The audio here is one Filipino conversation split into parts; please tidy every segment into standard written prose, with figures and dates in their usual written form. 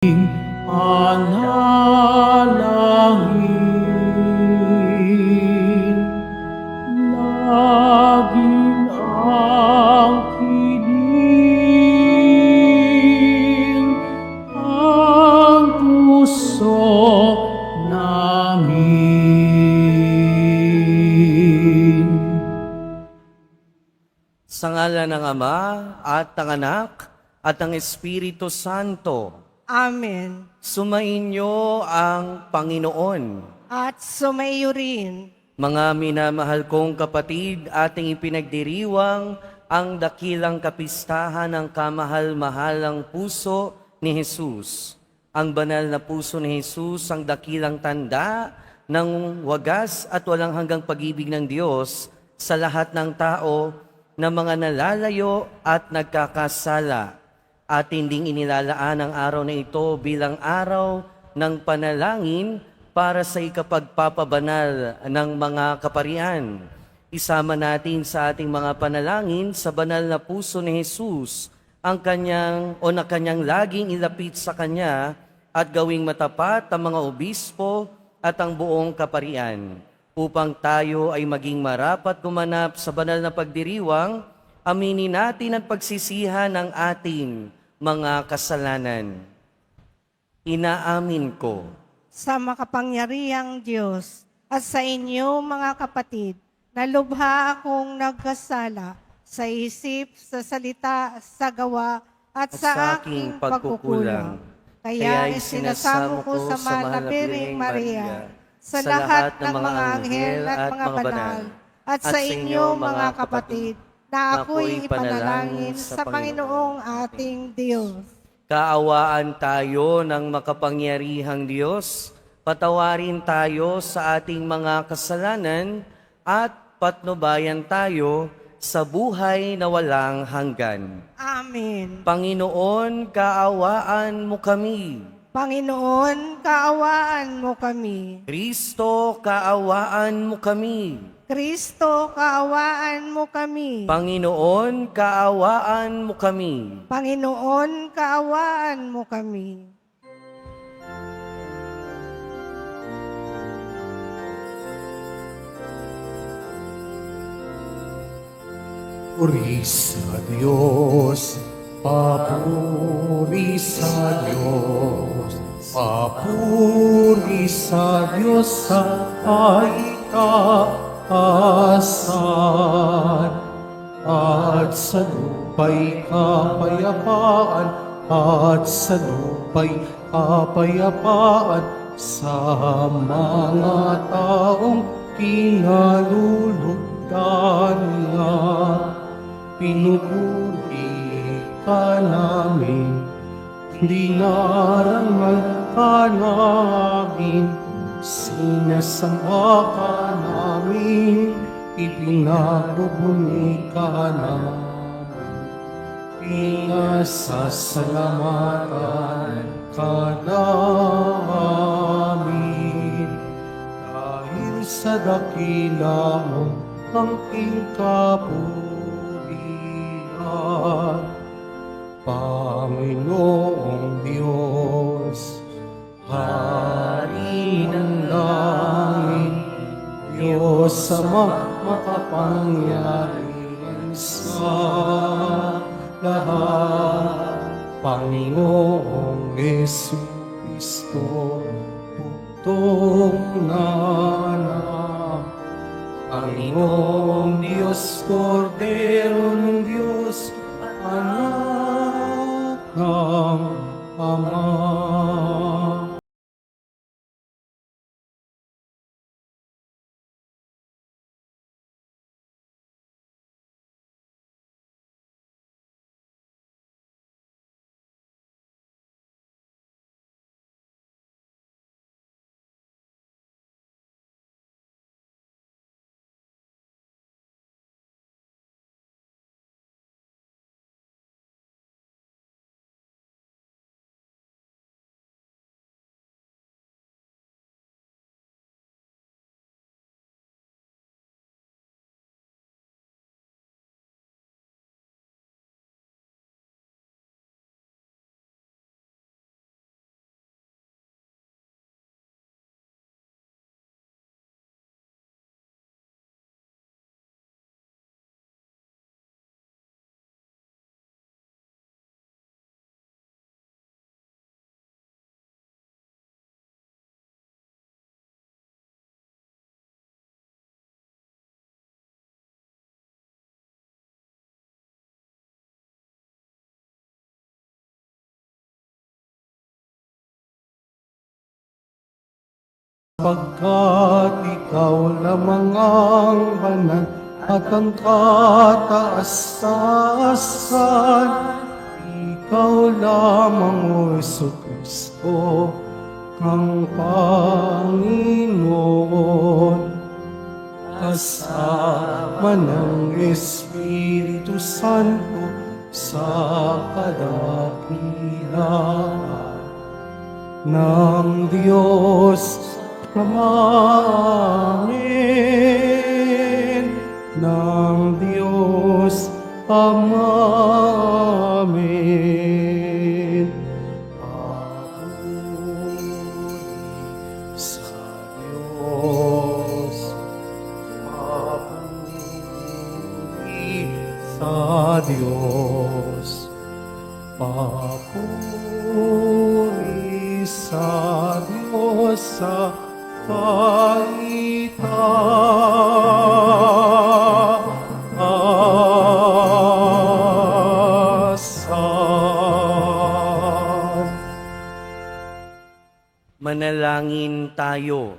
Panalangin, laging aking ang puso namin. Sa ngalan ng Ama at ng Anak at ng Espiritu Santo, Amen. sumainyo ang Panginoon. At sumaiyo rin. Mga minamahal kong kapatid, ating ipinagdiriwang ang dakilang kapistahan ng kamahal-mahalang puso ni Jesus. Ang banal na puso ni Jesus ang dakilang tanda ng wagas at walang hanggang pag-ibig ng Diyos sa lahat ng tao na mga nalalayo at nagkakasala. Atin ding inilalaan ang araw na ito bilang araw ng panalangin para sa ikapagpapabanal ng mga kaparian. Isama natin sa ating mga panalangin sa banal na puso ni Jesus ang kanyang laging ilapit sa kanya at gawing matapat ang mga obispo at ang buong kaparian upang tayo ay maging marapat gumanap sa banal na pagdiriwang. Aminin natin ang pagsisihan ng ating mga kasalanan. Inaamin ko Sa makapangyarihang Diyos at sa inyo mga kapatid, na lubha akong nagkasala sa isip, sa salita, sa gawa, at sa aking pagkukulang. Kaya isinasamo ko sa mahal na Birheng Maria, sa lahat ng mga anghel at mga banal, at sa inyo mga kapatid, na ako'y ipanalangin sa Panginoong ating Diyos. kaawaan tayo ng makapangyarihang Diyos, patawarin tayo sa ating mga kasalanan at patnubayan tayo sa buhay na walang hanggan. Amen. Panginoon, kaawaan mo kami. Panginoon, kaawaan mo kami. Kristo, kaawaan mo kami. Kristo, kaawaan mo kami. Panginoon, kaawaan mo kami. Panginoon, kaawaan mo kami. Puri sa Diyos, papuri sa Diyos, papuri sa Diyos sa kaitaasan, at sa lupa'y kapayapaan, at sa lupa'y kapayapaan sa mga taong pinalulugdan nga. Pinupuri ka namin, dinarangal ka namin, sinasamba ka namin, ipinabubuni ka namin, pinasasalamatan ka namin. Dahil sa dakila mo ang ikapurihan, Panginoong Diyos, Hari ng langit, Diyos sa makapangyarihan sa lahat, Panginoong Jesucristo, bugtong na Panginoong Diyos, Kordero ng Diyos, Anak ng Ama. pagkat ikaw lamang ang banal at ang kataas-taasan. Ikaw lamang, O Jesucristo, ang Panginoon. Kasama ng Espiritu Santo sa kadakilaan ng Diyos Ama. Amen. Ng Diyos Ama. Amen. Papuri sa Diyos. Papuri sa Diyos. Papuri sa Diyos sa kaitaasan. Manalangin tayo.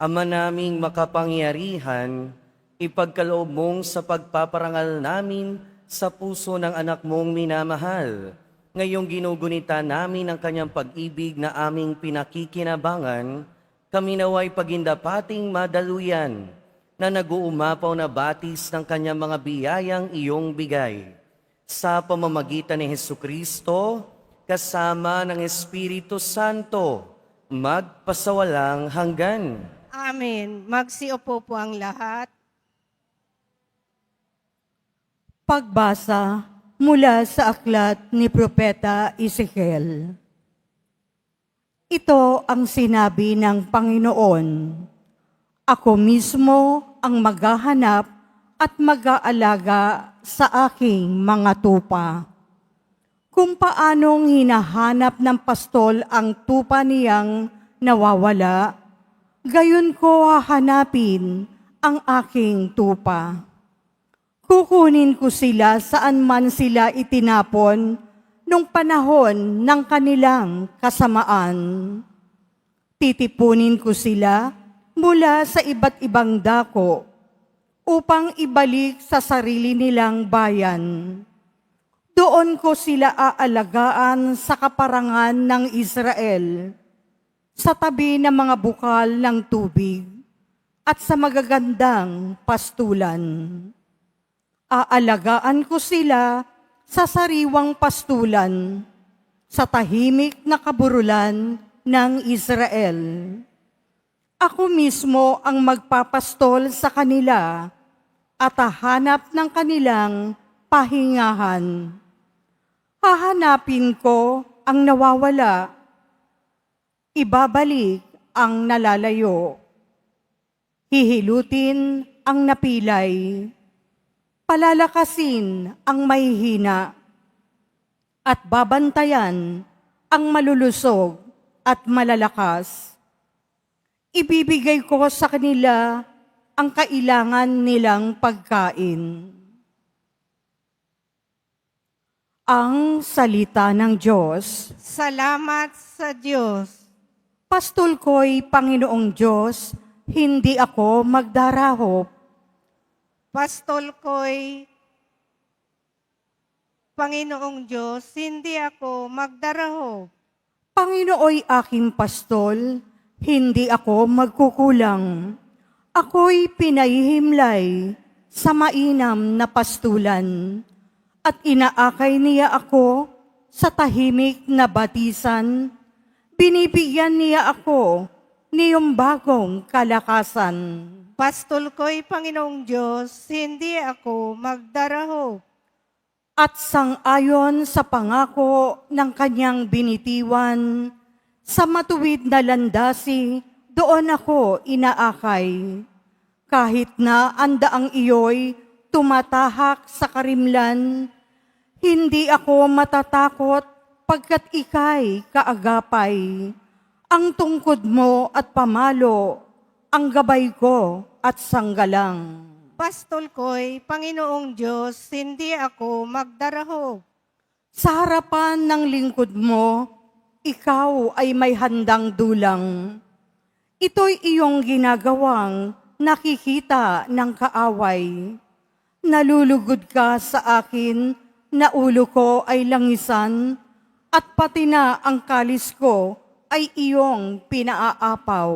Ama naming makapangyarihan, ipagkaloob mong sa pagpaparangal namin sa puso ng anak mong minamahal. Ngayong ginugunita namin ang kanyang pag-ibig na aming pinakikinabangan, kami naway pagindapating madaluyan na nag-uumapaw na batis ng kanyang mga biyayang iyong bigay. Sa pamamagitan ni Hesukristo, kasama ng Espiritu Santo, magpasawalang hanggan. Amen. Magsiupo po ang lahat. Pagbasa mula sa aklat ni Propeta Ezekiel. Ito ang sinabi ng Panginoon, ako mismo ang maghahanap at mag-aalaga sa aking mga tupa. Kung paanong hinahanap ng pastol ang tupa niyang nawawala, gayon ko hahanapin ang aking tupa. Kukunin ko sila saan man sila itinapon nung panahon ng kanilang kasamaan. Titipunin ko sila mula sa iba't ibang dako upang ibalik sa sarili nilang bayan. Doon ko sila aalagaan sa kaparangan ng Israel, sa tabi ng mga bukal ng tubig at sa magagandang pastulan. Aalagaan ko sila sa sariwang pastulan, sa tahimik na kaburulan ng Israel. Ako mismo ang magpapastol sa kanila at hahanap ng kanilang pahingahan. Hahanapin ko ang nawawala, ibabalik ang nalalayo, hihilutin ang napilay, palalakasin ang mahihina, at babantayan ang malulusog at malalakas. Ibibigay ko sa kanila ang kailangan nilang pagkain. Ang salita ng Diyos. Salamat sa Diyos. Pastol ko'y Panginoong Diyos, hindi ako magdarahop. Pastol ko'y Panginoong Diyos, hindi ako magdaraho. Panginooy aking pastol, hindi ako magkukulang. Ako'y pinahihimlay sa mainam na pastulan, at inaakay niya ako sa tahimik na batisan. Binibigyan niya ako niyong bagong kalakasan. Pastol ko'y Panginoong Diyos, hindi ako magdaraho. At sang-ayon sa pangako ng kanyang binitiwan, sa matuwid na landasi, doon ako inaakay. Kahit na andaang iyo'y tumatahak sa karimlan, hindi ako matatakot pagkat ika'y kaagapay. Ang tungkod mo at pamalo, ang gabay ko at sanggalang. Pastol ko'y Panginoong Diyos, hindi ako magdaraho. Sa harapan ng lingkod mo, ikaw ay may handang dulang. Ito'y iyong ginagawang nakikita ng kaaway. Nalulugod ka sa akin na ulo ko ay langisan at pati na ang kalis ko ay iyong pinaaapaw.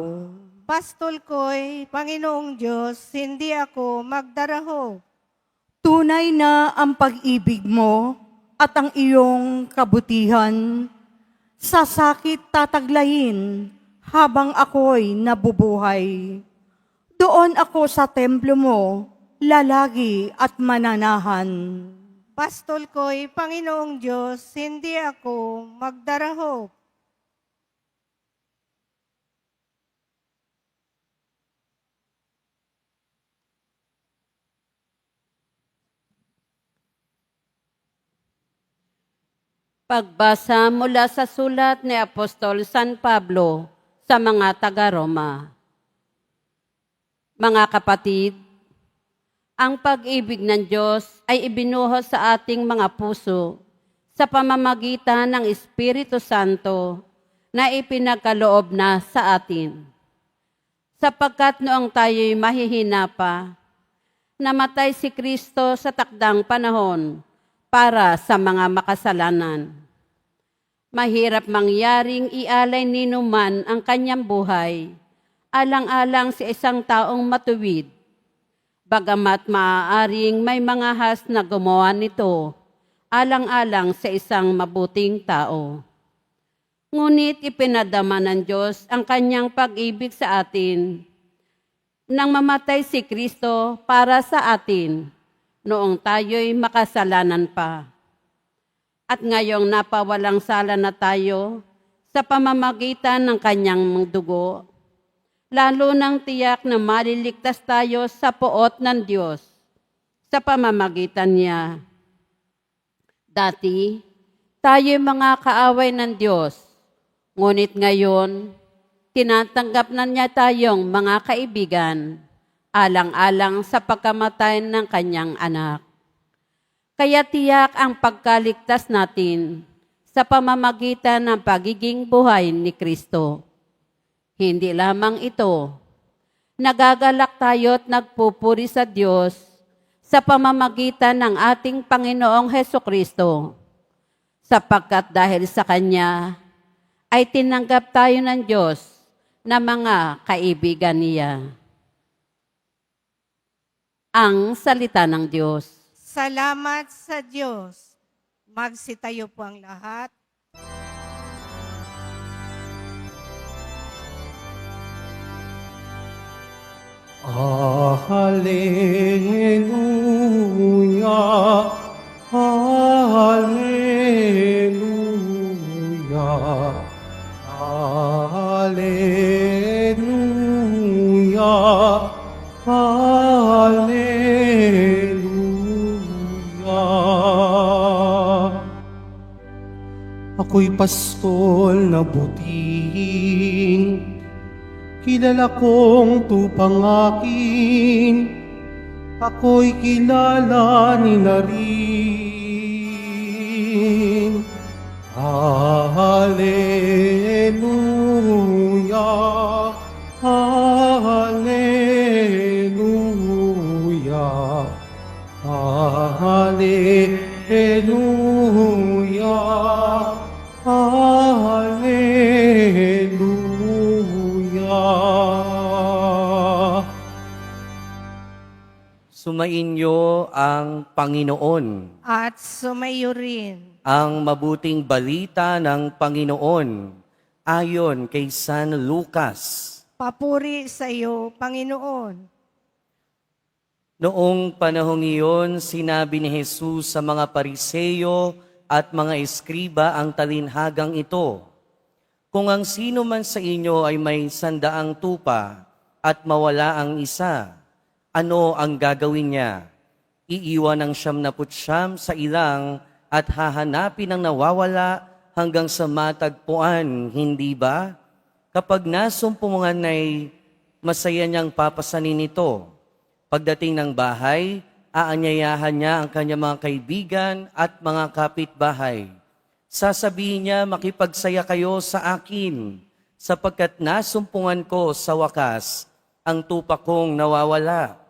Pastol ko'y, Panginoong Diyos, hindi ako magdarahop. Tunay na ang pag-ibig mo at ang iyong kabutihan. Sa sakit tataglayin habang ako'y nabubuhay. Doon ako sa templo mo, lalagi at mananahan. Pastol ko'y, Panginoong Diyos, hindi ako magdarahop. Pagbasa mula sa sulat ni Apostol San Pablo sa mga taga-Roma. Mga kapatid, ang pag-ibig ng Diyos ay ibinuhos sa ating mga puso sa pamamagitan ng Espiritu Santo na ipinagkaloob na sa atin. Sapagkat noong tayo'y mahihina pa, namatay si Kristo sa takdang panahon para sa mga makasalanan. Mahirap mangyaring ialay ni numan ang kanyang buhay, alang-alang sa isang taong matuwid, bagamat maaaring may mga has na gumawa nito, alang-alang sa isang mabuting tao. Ngunit ipinadama ng Diyos ang kanyang pag-ibig sa atin nang mamatay si Kristo para sa atin, noong tayo'y makasalanan pa. At ngayong napawalang sala na tayo sa pamamagitan ng kanyang dugo, lalo nang tiyak na maliligtas tayo sa poot ng Diyos sa pamamagitan niya. Dati, tayo'y mga kaaway ng Diyos, ngunit ngayon, tinatanggap na niya tayong mga kaibigan, alang-alang sa pagkamatay ng kanyang anak. Kaya tiyak ang pagkaligtas natin sa pamamagitan ng pagiging buhay ni Kristo. Hindi lamang ito, nagagalak tayo at nagpupuri sa Diyos sa pamamagitan ng ating Panginoong Hesukristo, sapagkat dahil sa Kanya ay tinanggap tayo ng Diyos na mga kaibigan niya. Ang salita ng Diyos. Salamat sa Diyos. Magsitayo po ang lahat. Hallelujah, Hallelujah, Hallelujah, Hallelujah. Ako'y pastol na buting, kilala kong tupang akin, ako'y kilala ni na rin. Hallelujah, Hallelujah, Hallelujah, Hallelujah. Sumainyo ang Panginoon. At sumayo rin. Ang mabuting balita ng Panginoon ayon kay San Lucas. Papuri sa iyo, Panginoon. Noong panahong iyon, sinabi ni Jesus sa mga Pariseyo at mga eskriba ang talinhagang ito, "Kung ang sino man sa inyo ay may 100 tupa at mawala ang isa, ano ang gagawin niya? Iiwan ang 99 sa ilang at hahanapin ang nawawala hanggang sa matagpuan, hindi ba? Kapag nasumpungan ay masaya niyang papasanin ito. Pagdating ng bahay, aanyayahan niya ang kanyang mga kaibigan at mga kapitbahay. Sasabihin niya, makipagsaya kayo sa akin, sapagkat nasumpungan ko sa wakas ang tupa kong nawawala.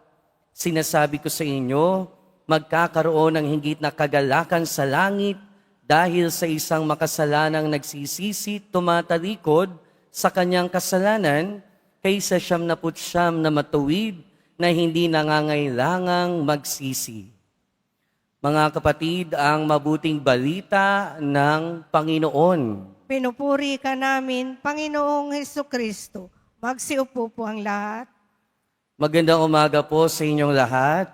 Sinasabi ko sa inyo, magkakaroon ng higit na kagalakan sa langit dahil sa isang makasalanang nagsisisi tumatalikod sa kanyang kasalanan kaysa 99 na matuwid na hindi nangangailangang magsisi. Mga kapatid, ang mabuting balita ng Panginoon. Pinupuri ka namin, Panginoong Hesukristo. Magsiupo po ang lahat. Magandang umaga po sa inyong lahat.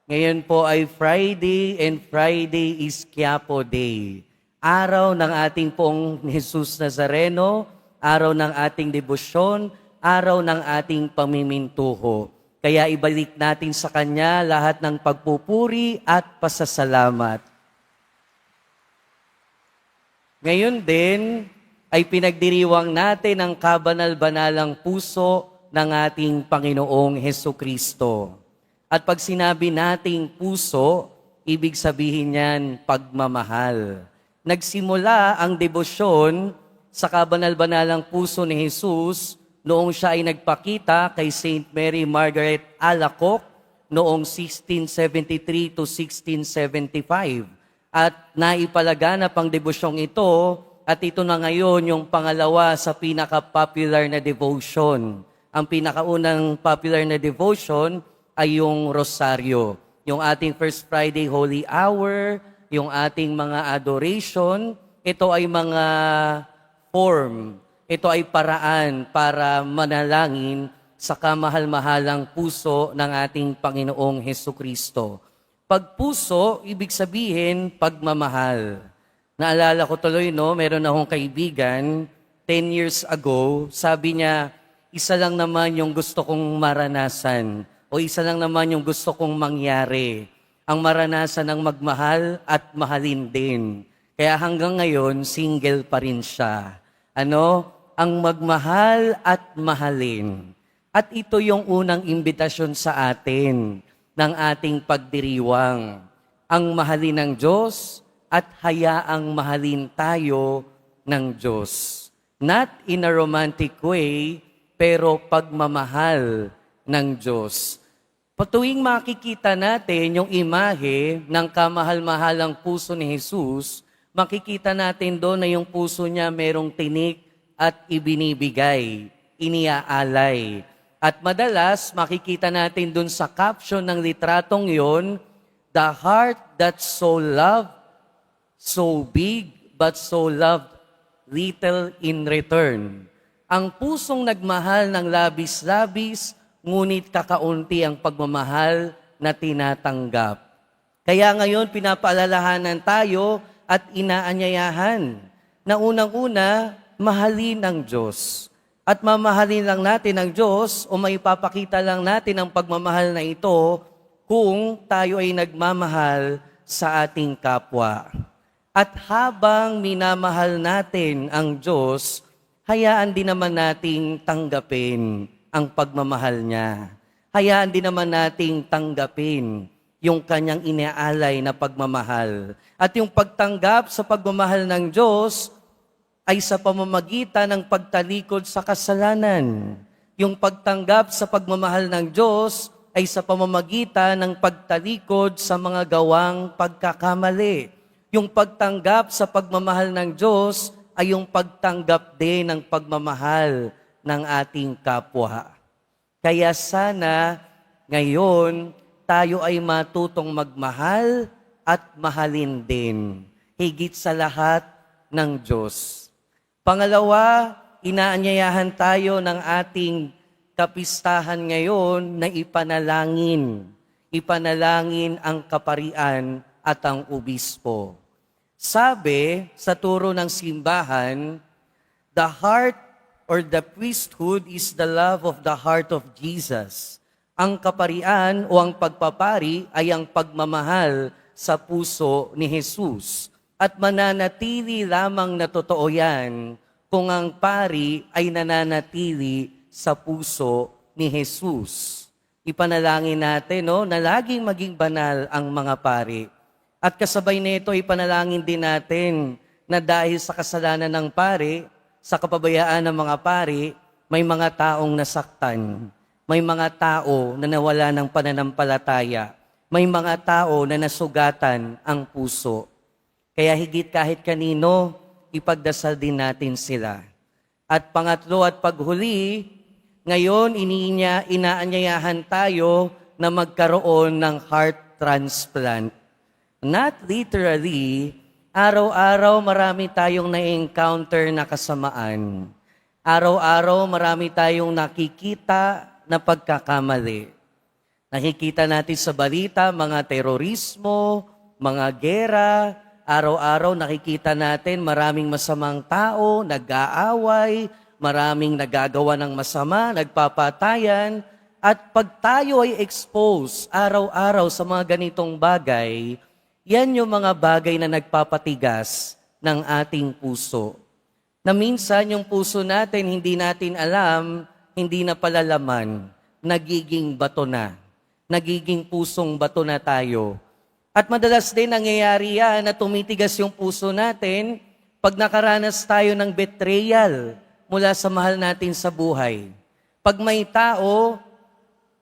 Ngayon po ay Friday and Friday is Quiapo Day. Araw ng ating pong Jesus Nazareno, araw ng ating debosyon, araw ng ating pamimintuho. Kaya ibalik natin sa Kanya lahat ng pagpupuri at pasasalamat. Ngayon din ay pinagdiriwang natin ang kabanal-banalang puso ng ating Panginoong Hesukristo. At pag sinabi nating puso, ibig sabihin niyan pagmamahal. Nagsimula ang debosyon sa kabanal-banalang puso ni Jesus noong siya ay nagpakita kay Saint Mary Margaret Alacoque noong 1673 to 1675. At naipalaganap ang devosyong ito at ito na ngayon yung pangalawa sa pinaka-popular na devotion. Ang pinakaunang popular na devotion ay yung Rosaryo. Yung ating First Friday Holy Hour, yung ating mga adoration, ito ay mga form. Ito ay paraan para manalangin sa kamahal-mahalang puso ng ating Panginoong Hesukristo. Pag puso, ibig sabihin pagmamahal. Naalala ko tuloy, meron akong kaibigan, 10 years ago, sabi niya, isa lang naman yung gusto kong maranasan o isa lang naman yung gusto kong mangyari. Ang maranasan ng magmahal at mahalin din. Kaya hanggang ngayon, single pa rin siya. Ang magmahal at mahalin. At ito yung unang imbitasyon sa atin ng ating pagdiriwang. Ang mahalin ng Diyos at hayaang mahalin tayo ng Diyos. Not in a romantic way, pero pagmamahal ng Diyos. Patuwing makikita natin yung imahe ng kamahal-mahalang puso ni Jesus, makikita natin doon na yung puso niya merong tinik at ibinibigay, iniaalay. At madalas, makikita natin dun sa caption ng litratong yon, the heart that so loved, so big, but so loved little in return. Ang pusong nagmahal ng labis-labis, ngunit kakaunti ang pagmamahal na tinatanggap. Kaya ngayon, pinapaalalahanan tayo at inaanyayahan na unang-una, mahalin ang Diyos. At mamahalin lang natin ang Diyos o maipapakita lang natin ang pagmamahal na ito kung tayo ay nagmamahal sa ating kapwa. At habang minamahal natin ang Diyos, hayaan din naman nating tanggapin ang pagmamahal niya. Hayaan din naman nating tanggapin yung kanyang inaalay na pagmamahal. At yung pagtanggap sa pagmamahal ng Diyos ay sa pamamagitan ng pagtalikod sa kasalanan. Yung pagtanggap sa pagmamahal ng Diyos ay sa pamamagitan ng pagtalikod sa mga gawang pagkakamali. Yung pagtanggap sa pagmamahal ng Diyos ay yung pagtanggap din ng pagmamahal ng ating kapwa. Kaya sana ngayon tayo ay matutong magmahal at mahalin din, higit sa lahat ng Diyos. Pangalawa, inaanyayahan tayo ng ating kapistahan ngayon na ipanalangin. Ipanalangin ang kaparian at ang obispo. Sabi sa turo ng simbahan, the heart or the priesthood is the love of the heart of Jesus. Ang kaparian o ang pagpapari ay ang pagmamahal sa puso ni Jesus. At mananatili lamang na totoo yan kung ang pari ay nananatili sa puso ni Jesus. Ipanalangin natin na laging maging banal ang mga pari. At kasabay nito, ipanalangin din natin na dahil sa kasalanan ng pari, sa kapabayaan ng mga pari, may mga taong nasaktan. May mga tao na nawala ng pananampalataya. May mga tao na nasugatan ang puso. Kaya higit kahit kanino, ipagdasal din natin sila. At pangatlo at paghuli, ngayon inaanyayahan tayo na magkaroon ng heart transplant. Not literally, araw-araw marami tayong na-encounter na kasamaan. Araw-araw marami tayong nakikita na pagkakamali. Nakikita natin sa balita mga terorismo, mga gera. Araw-araw nakikita natin maraming masamang tao, nag-aaway, maraming nagagawa ng masama, nagpapatayan. At pag tayo ay expose araw-araw sa mga ganitong bagay, yan yung mga bagay na nagpapatigas ng ating puso. Na minsan yung puso natin, hindi natin alam, hindi na palalaman, nagiging bato na. Nagiging pusong bato na tayo. At madalas din nangyayari yan na tumitigas yung puso natin pag nakaranas tayo ng betrayal mula sa mahal natin sa buhay. Pag may tao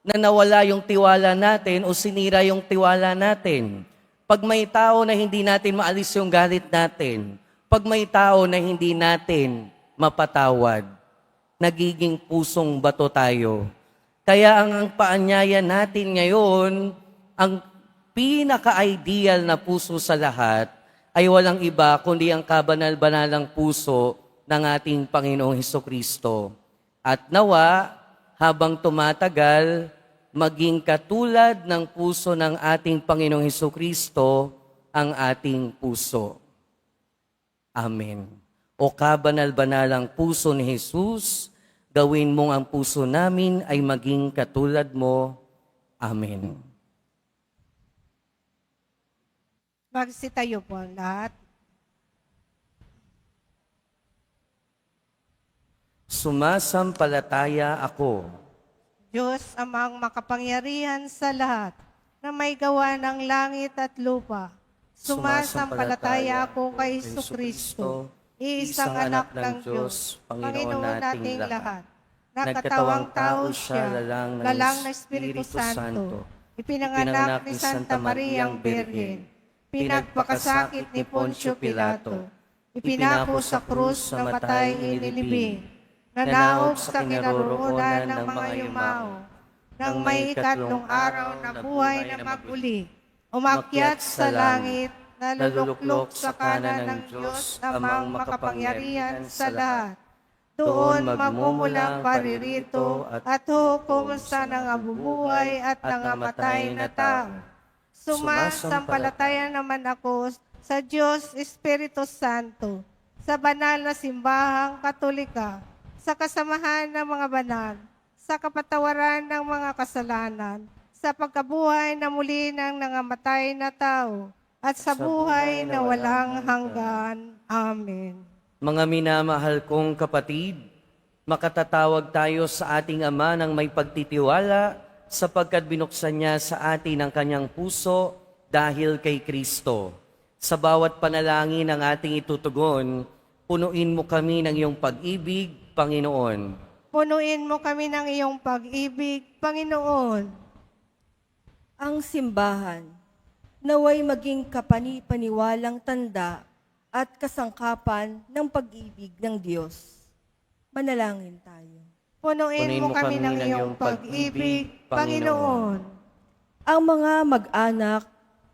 na nawala yung tiwala natin o sinira yung tiwala natin, pag may tao na hindi natin maalis yung galit natin, pag may tao na hindi natin mapatawad, nagiging pusong bato tayo. Kaya ang paanyaya natin ngayon, ang pinaka-ideal na puso sa lahat ay walang iba kundi ang kabanal-banalang puso ng ating Panginoong Hesukristo. At nawa, habang tumatagal, maging katulad ng puso ng ating Panginoong Hesukristo ang ating puso. Amen. O kabanal-banalang puso ni Jesus, gawin mong ang puso namin ay maging katulad mo. Amen. Magsitayo po ang lahat. Sumasampalataya ako Diyos amang makapangyarihan sa lahat, na may gawa ng langit at lupa. Sumasampalataya ako kay Jesucristo, iisang anak ng Diyos, Panginoon nating lahat. Nagkatawang tao siya, lalang na Espiritu Santo, ipinanganak ni Santa Mariang Birhen, pinagpakasakit ni Poncio Pilato, ipinako sa krus na matay inilibing, nanaog sa kinaroroonan ng mga yumao, nang may ikatlong araw na buhay na maguli, umakyat sa langit, naluluklok sa kanan ng Diyos amang makapangyarihan sa lahat. Doon magmumulang paririto at hukom sa nangabubuhay at nangamatay na tao. Sumasampalataya naman ako sa Diyos Espiritu Santo, sa banal na simbahang Katolika, sa kasamahan ng mga banal, sa kapatawaran ng mga kasalanan, sa pagkabuhay na muli ng nangamatay na tao, at sa buhay na walang hanggan. Amen. Mga minamahal kong kapatid, makatatawag tayo sa ating Ama ng may pagtitiwala sapagkat binuksan niya sa atin ang kanyang puso dahil kay Kristo. Sa bawat panalangin ng ating itutugon, punuin mo kami ng iyong pag-ibig, Panginoon. Punuin mo kami ng iyong pag-ibig, Panginoon. Ang simbahan, naway maging kapani-paniwalang tanda at kasangkapan ng pag-ibig ng Diyos. Manalangin tayo. Punuin mo kami ng iyong pag-ibig, Panginoon. Ang mga mag-anak,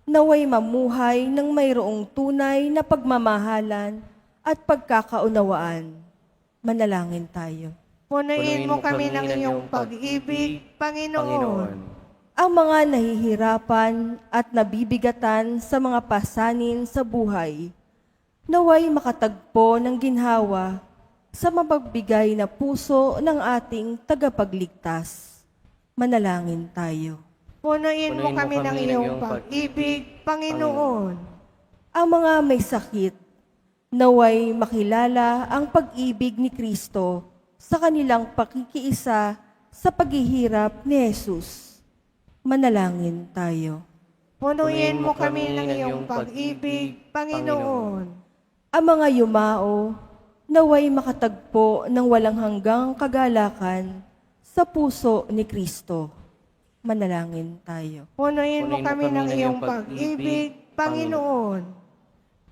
naway mamuhay ng mayroong tunay na pagmamahalan at pagkakaunawaan. Manalangin tayo. Punuin mo kami ng iyong pag-ibig, Panginoon. Ang mga nahihirapan at nabibigatan sa mga pasanin sa buhay, naway makatagpo ng ginhawa sa mapagbigay na puso ng ating tagapagligtas. Manalangin tayo. Punuin mo kami ng iyong pag-ibig, Panginoon. Ang mga may sakit, naway makilala ang pag-ibig ni Kristo sa kanilang pakikiisa sa paghihirap ni Jesus. Manalangin tayo. Punuin mo kami ng iyong pag-ibig, Panginoon. Ang mga yumao, naway makatagpo ng walang hanggang kagalakan sa puso ni Kristo. Manalangin tayo. Punuin mo kami ng iyong pag-ibig, Panginoon.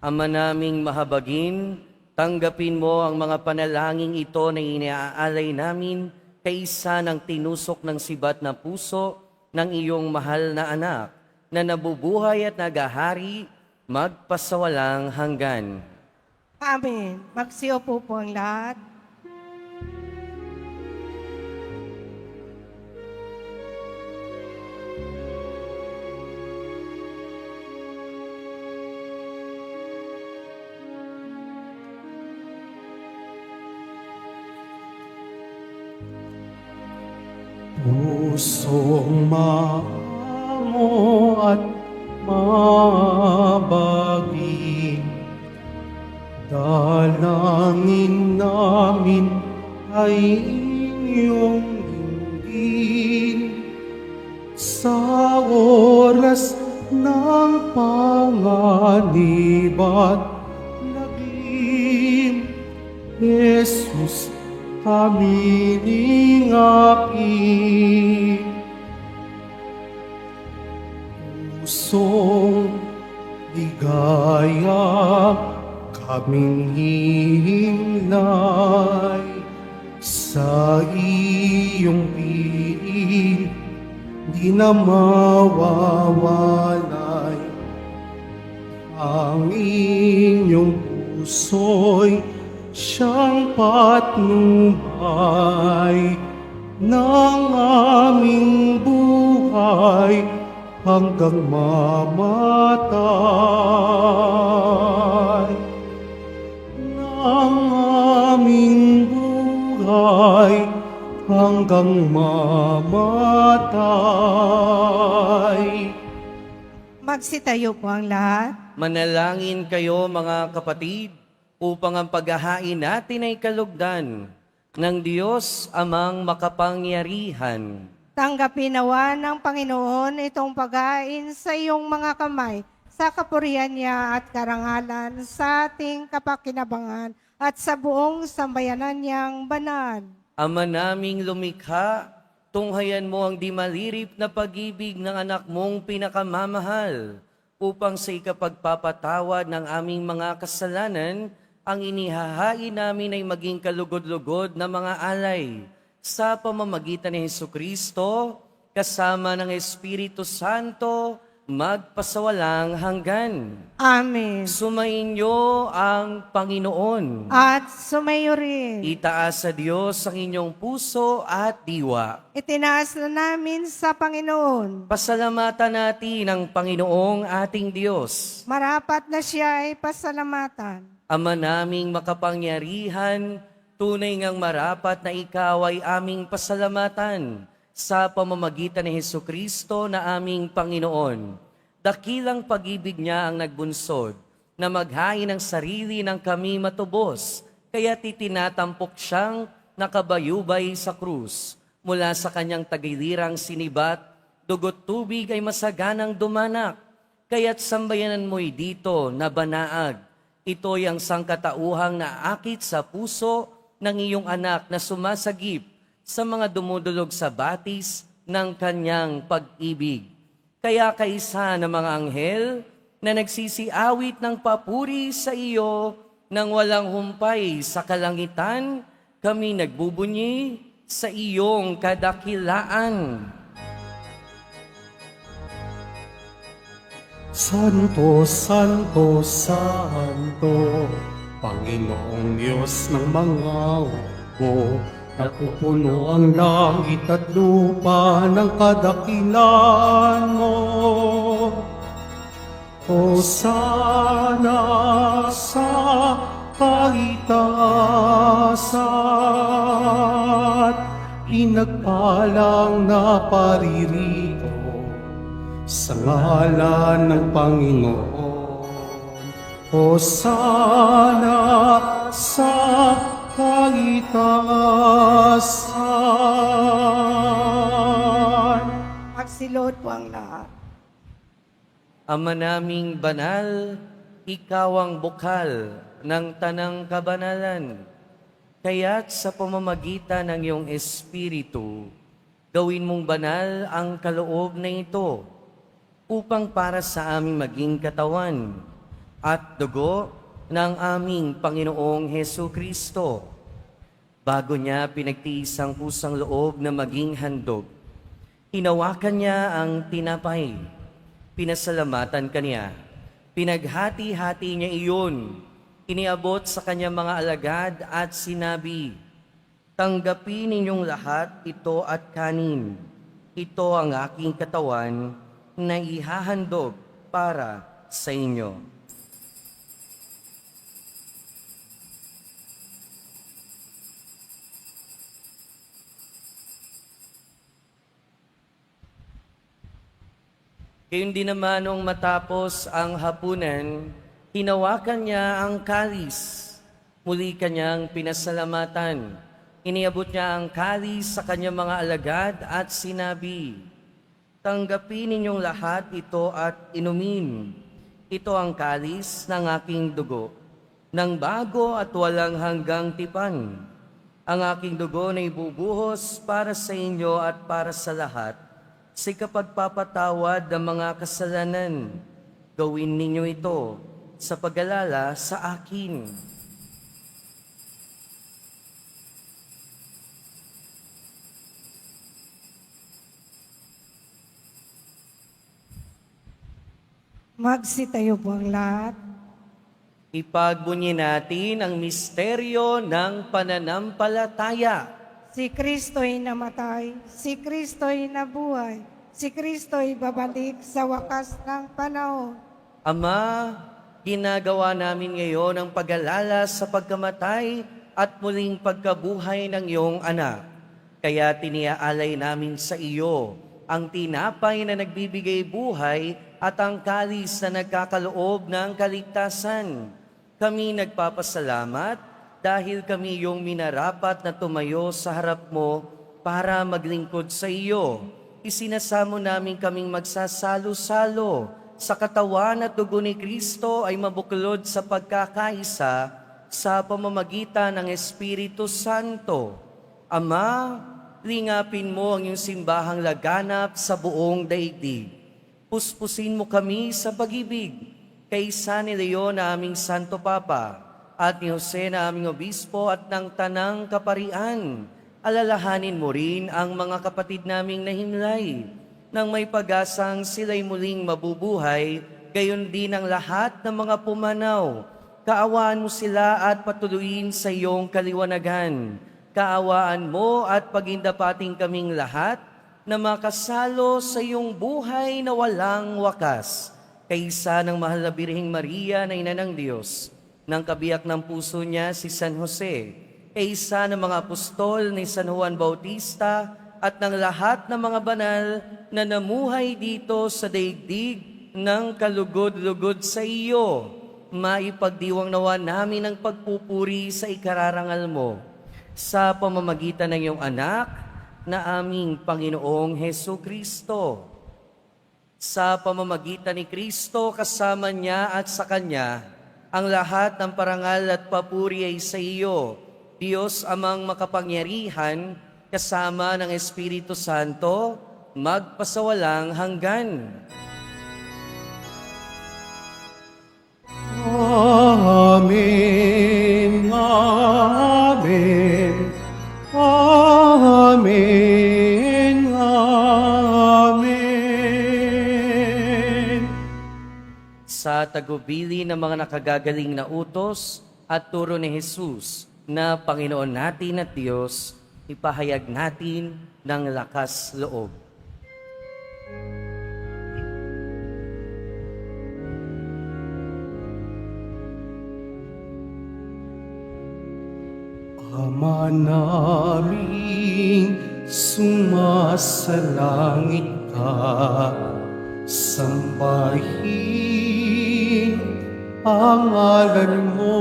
Ama naming mahabagin, tanggapin mo ang mga panalangin ito na iniaalay namin kaysa ng tinusok ng sibat na puso ng iyong mahal na anak na nabubuhay at nagahari magpasawalang hanggan. Amen. Magsiupo po ang lahat. Pusong maamo at mabagin, dalangin namin ay inyong dinggin. Sa oras ng panganib at lagim, Jesus, kami ningapin. Pusong ligaya kaming hihimlay sa iyong piling, di na mawawalay. Ang inyong puso'y siyang patnubay ng aming buhay hanggang mamatay. Ng aming buhay hanggang mamatay. Magsitayo po ang lahat. Manalangin kayo mga kapatid, upang ang paghahain natin ay kalugdan ng Diyos amang makapangyarihan. Tanggapin nawa ng Panginoon itong paghain sa iyong mga kamay, sa kapurihan niya at karangalan, sa ating kapakinabangan at sa buong sambayanan niyang banal. Ama naming lumikha, tunghayan mo ang di malirip na pag-ibig ng anak mong pinakamamahal, upang sa ikapagpapatawad ng aming mga kasalanan, ang inihahain namin ay maging kalugod-lugod na mga alay sa pamamagitan ni Hesukristo, kasama ng Espiritu Santo, magpasawalang hanggan. Amen. Sumainyo ang Panginoon. At sumayo rin. Itaas sa Diyos ang inyong puso at diwa. Itinaas na namin sa Panginoon. Pasalamatan natin ang Panginoong ating Diyos. Marapat na siya ay pasalamatan. Ama naming makapangyarihan, tunay ngang marapat na ikaw ay aming pasalamatan sa pamamagitan ni Hesukristo na aming Panginoon. Dakilang pag-ibig niya ang nagbunsod na maghain ng sarili ng kami matubos, kaya titinatampok siyang nakabayubay sa krus. Mula sa kanyang tagilirang sinibat, dugot tubig ay masaganang dumanak, kaya't sambayanan mo'y dito na banaag. Ito'y ang sangkatauhang naakit sa puso ng iyong anak na sumasagip sa mga dumudulog sa batis ng kanyang pag-ibig. Kaya kaisa ng mga anghel na nagsisiawit ng papuri sa iyo nang walang humpay sa kalangitan, kami nagbubunyi sa iyong kadakilaan. Santo, Santo, Santo, Panginoong Diyos ng mga hukbo, napupuno ang langit at lupa ng kadakilan mo. Hosana sa kaitaasan, pinagpalang na paririto sa ngalan ng Panginoon. Hosana sa kaitaasan. Magsilod po ang lahat. Ama naming banal, ikaw ang bukal ng tanang kabanalan. Kaya't sa pamamagitan ng iyong Espiritu, gawin mong banal ang kaloob na ito upang para sa aming maging katawan at dugo ng aming Panginoong Hesu Kristo. Bago niya pinagtiis ang pusang loob na maging handog, hinawakan niya ang tinapay, pinasalamatan kaniya, pinaghati-hati niya iyon, iniabot sa kanyang mga alagad at sinabi, "Tanggapin ninyong lahat ito at kanin. Ito ang aking katawan na ihahandog para sa inyo." Gayon din naman nung matapos ang hapunan, hinawakan niya ang kalis. Muli kanyang pinasalamatan. Iniabot niya ang kalis sa kanyang mga alagad at sinabi, "Tanggapin ninyong lahat ito at inumin. Ito ang kalis ng aking dugo, ng bago at walang hanggang tipan. Ang aking dugo na ibubuhos para sa inyo at para sa lahat, sa kapagpapatawad ng mga kasalanan. Gawin ninyo ito sa pag-alala sa akin." Magsitayo po ang lahat. Ipagbunyi natin ang misteryo ng pananampalataya. Si Kristo'y namatay, si Kristo'y nabuhay, si Kristo'y babalik sa wakas ng panahon. Ama, ginagawa namin ngayon ang pag-alala sa pagkamatay at muling pagkabuhay ng iyong anak. Kaya tiniaalay namin sa iyo ang tinapay na nagbibigay buhay at ang kalis na nagkakaloob ng kaligtasan. Kami nagpapasalamat dahil kami yung minarapat na tumayo sa harap mo para maglingkod sa iyo. Isinasamo namin kaming magsasalo-salo sa katawan at dugo ni Kristo ay mabuklod sa pagkakaisa sa pamamagitan ng Espiritu Santo. Ama, lingapin mo ang iyong simbahang laganap sa buong daigdig. Puspusin mo kami sa pag-ibig kay San Leon na aming Santo Papa, at ni Jose na aming obispo at ng tanang kaparian. Alalahanin mo rin ang mga kapatid naming nahimlay, nang may pag-asang sila'y muling mabubuhay, gayon din ang lahat ng mga pumanaw. Kaawaan mo sila at patuloyin sa iyong kaliwanagan. Kaawaan mo at pagindapating kaming lahat na makasalo sa iyong buhay na walang wakas. Kaysa ng mahal na Birheng Maria na Ina ng Diyos, ng kabiyak ng puso niya si San Jose, isa ng mga apostol ni San Juan Bautista at ng lahat ng mga banal na namuhay dito sa daigdig ng kalugod-lugod sa iyo, maipagdiwang nawa namin ang pagpupuri sa ikararangal mo sa pamamagitan ng iyong anak na aming Panginoong Hesu Kristo. Sa pamamagitan ni Kristo, kasama niya at sa Kanya, ang lahat ng parangal at papuri ay sa iyo, Diyos amang makapangyarihan, kasama ng Espiritu Santo, magpasawalang hanggan. Amen, Amen, Amen, Amen. Sa tagubili ng mga nakagagaling na utos at turo ni Jesus na Panginoon natin at Diyos, ipahayag natin ng lakas loob. Ama naming sumasalangit ka, sambahin ang ngalan mo,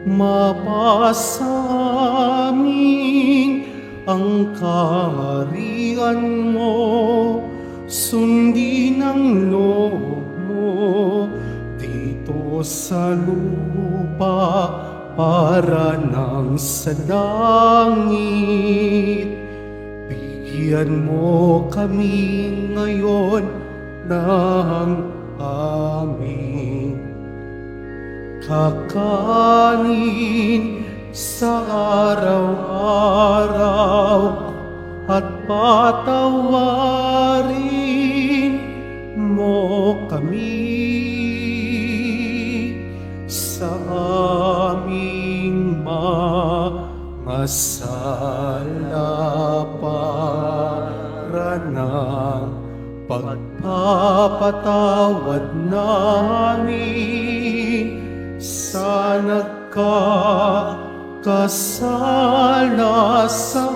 mapasa amin ang kaharian mo, sundin ang loob mo dito sa lupa para nang sa langit. Bigyan mo kami ngayon ng aming kakanin sa araw-araw at patawarin mo kami sa aming mga sala para ng pagpapatawad namin sa nagkakasala sa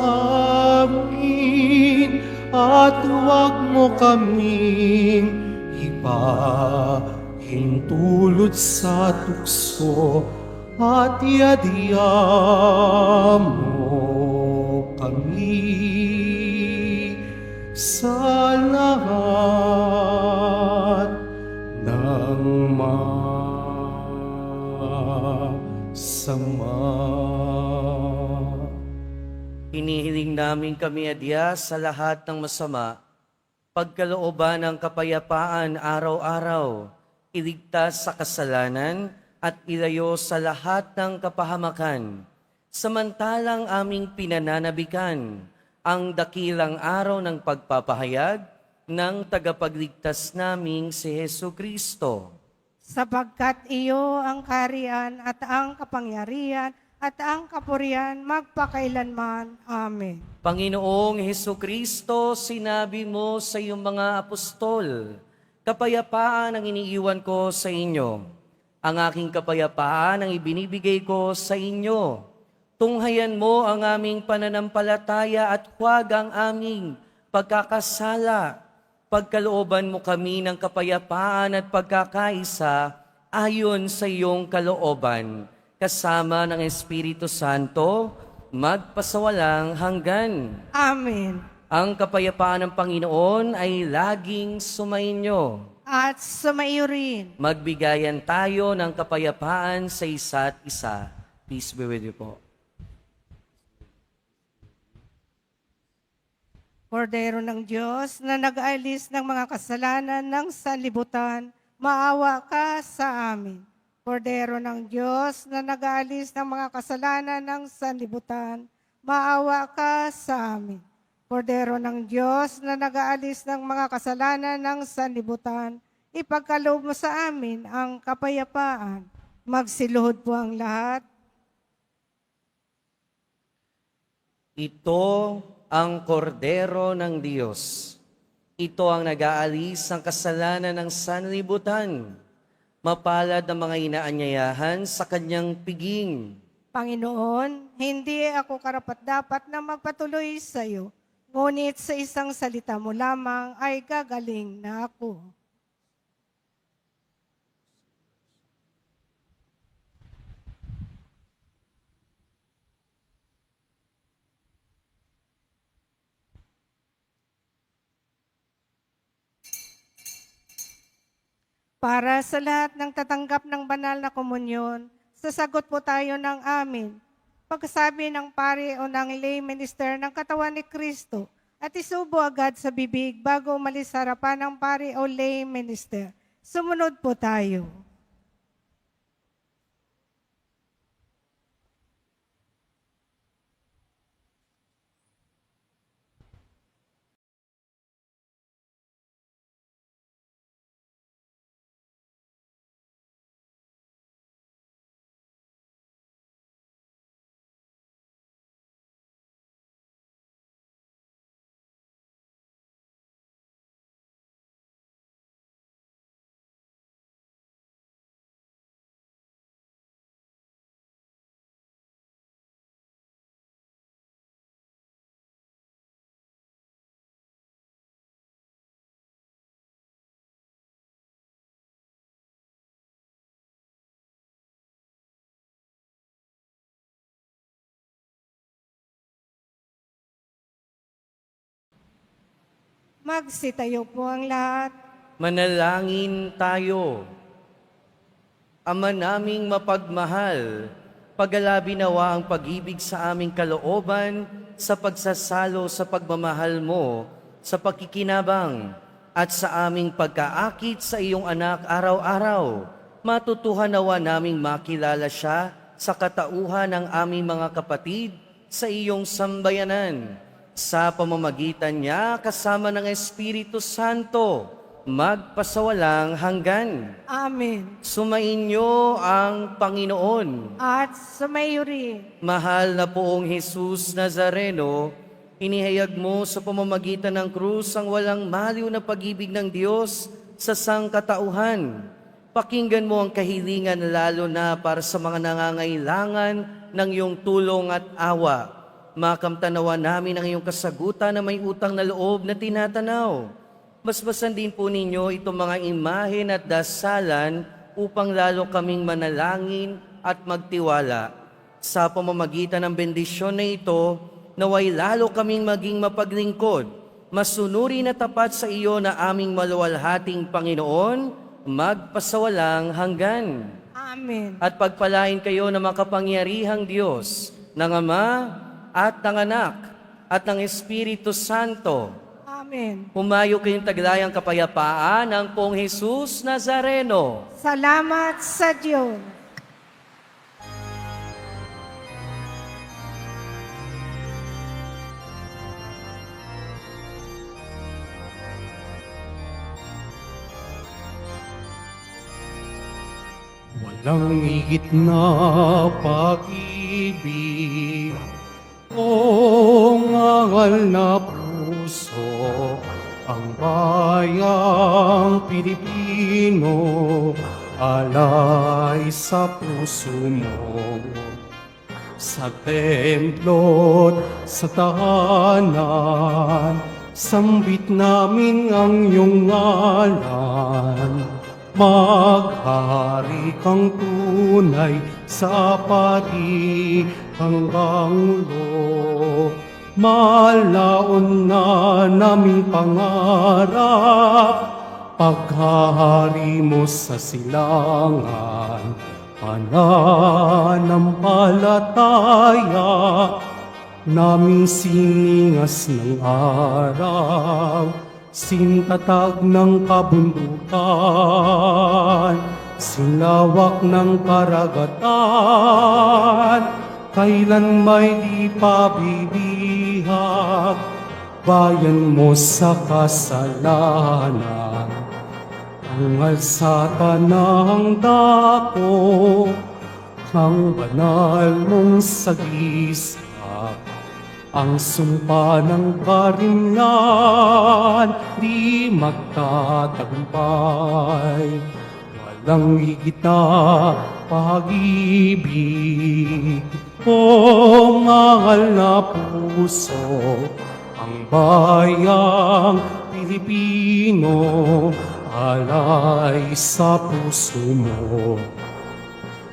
amin, at huwag mo kaming ipahintulot sa tukso, at iadya mo kami sa lahat ng masama. Hinihiling namin kami adya sa lahat ng masama, pagkalooban ng kapayapaan araw-araw, iligtas sa kasalanan at ilayo sa lahat ng kapahamakan, samantalang aming pinananabikan ang dakilang araw ng pagpapahayag ng tagapagligtas naming si Hesu Kristo. Sapagkat iyo ang kaharian at ang kapangyarihan at ang kapurihan magpakailanman. Amen. Panginoong Hesu Kristo, sinabi mo sa iyong mga apostol, kapayapaan ang iniiwan ko sa inyo. Ang aking kapayapaan ang ibinibigay ko sa inyo. Tunghayan mo ang aming pananampalataya at huwag ang aming pagkakasala. Pagkalooban mo kami ng kapayapaan at pagkakaisa ayon sa iyong kalooban, kasama ng Espiritu Santo, magpasawalang hanggan. Amen. Ang kapayapaan ng Panginoon ay laging sumainyo. At sumaiyo rin. Magbigayan tayo ng kapayapaan sa isa't isa. Peace be with you po. Kordero ng Diyos na nag-aalis ng mga kasalanan ng sanlibutan, maawa ka sa amin. Kordero ng Diyos na nag-aalis ng mga kasalanan ng sanlibutan, maawa ka sa amin. Kordero ng Diyos na nag-aalis ng mga kasalanan ng sanlibutan, ipagkaloob mo sa amin ang kapayapaan. Magsiluhod po ang lahat. Ito ang kordero ng Diyos. Ito ang nag-aalis ng kasalanan ng sanlibutan. Mapalad ang mga inaanyayahan sa kanyang piging. Panginoon, hindi ako karapat-dapat na magpatuloy sa iyo, ngunit sa isang salita mo lamang ay gagaling na ako. Para sa lahat ng tatanggap ng banal na komunyon, sasagot po tayo ng amin. Pagkasabi ng pari o ng lay minister ng katawan ni Kristo at isubo agad sa bibig bago umalis sa harapan ng pari o lay minister. Sumunod po tayo. Magsitayo po ang lahat. Manalangin tayo. Ama naming mapagmahal, pagalabi nawa ang pag-ibig sa aming kalooban sa pagsasalo sa pagmamahal mo, sa pagkikinabang at sa aming pagkaakit sa iyong anak araw-araw. Matutuhan nawa naming makilala siya sa katauhan ng aming mga kapatid sa iyong sambayanan. Sa pamamagitan niya kasama ng Espiritu Santo, magpasawalang hanggan. Amen. Sumainyo ang Panginoon. At sumayo rin. Mahal na poong Jesus Nazareno, inihayag mo sa pamamagitan ng krus ang walang maliw na pag-ibig ng Diyos sa sangkatauhan. Pakinggan mo ang kahilingan lalo na para sa mga nangangailangan ng iyong tulong at awa. Makamtanawa namin ang iyong kasagutan na may utang na loob na tinatanaw. Basbasan din po ninyo itong mga imahen at dasalan upang lalo kaming manalangin at magtiwala. Sa pamamagitan ng bendisyon na ito, naway lalo kaming maging mapaglingkod, masunuri na tapat sa iyo na aming maluwalhating Panginoon, magpasawalang hanggan. Amen. At pagpalain kayo ng makapangyarihang Diyos, ng Ama at ng Anak at ng Espiritu Santo. Amen. Humayo kayong taglayang kapayapaan ng Poong Jesus Nazareno. Salamat sa Diyos. Walang higit na pag-ibig, o ngangal na puso, ang bayang Pilipino, alay sa puso mo. Sa templo't sa tahanan, sambit namin ang iyong ngalan. Maghari kang tunay sa pari hanggang ulo. Malaon na naming pangarap, paghahari mo sa silangan. Pananampalataya, naming siningas ng araw. Sintatag ng kabundukan, sinlawak ng karagatan, kailan may di pabibihag, bayan mo sa kasalanan. Ang alsata ng dako, ang banal mong sagisap, ang sumpa ng karimlan, di magtatagumpay. Walang higit na pag-ibig, o mahal na puso, ang bayang Pilipino, alay sa puso mo.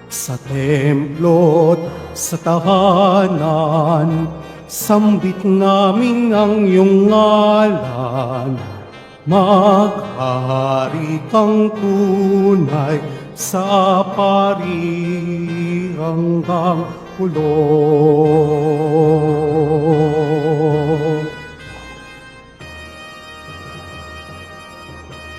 Sa templo't sa tahanan, sambit namin ang iyong ngalan. Maghari kang tunay sa pari hanggang ulo.